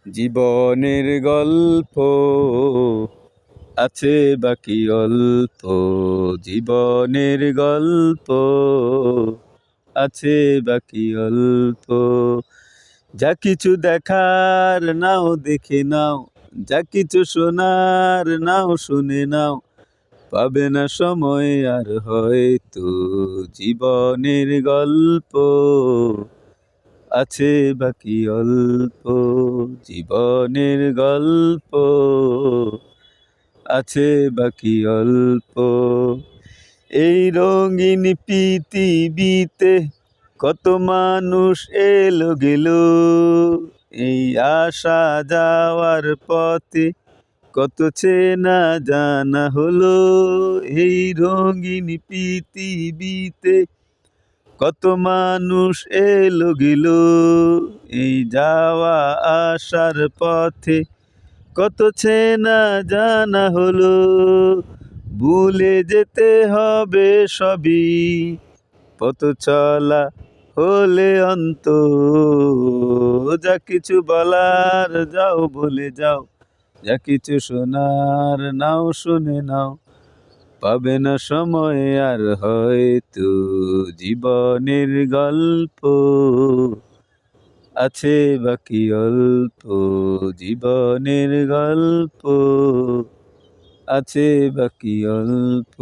জীবনের গল্প আছে বাকি অল্প, জীবনের গল্প আছে বাকি অল্প। যা কিছু দেখার নাও দেখে নাও, যা কিছু শোনার নাও শুনে নাও, পাবে না সময় আর হয়তো। জীবনের গল্প আছে বাকি অল্প, জীবনের গল্প আছে বাকি অল্প। এই রঙিন পৃথিবীতে কত মানুষ এলো গেল, এই আসা যাওয়ার পথে কত চেনা জানা হলো। এই রঙিন পৃথিবীতে কত মানুষ এলো গেল, এই যাওয়া আসার পথে কত চেনা জানা হলো। ভুলে যেতে হবে সবই, পথ চলা হলে অন্ত। যা কিছু বলার যাও বলে যাও, যা কিছু শোনার নাও শুনে নাও, পাবে না সময় আর হয়তো। জীবনের গল্প আছে বাকি অল্প, জীবনের গল্প আছে বাকি অল্প।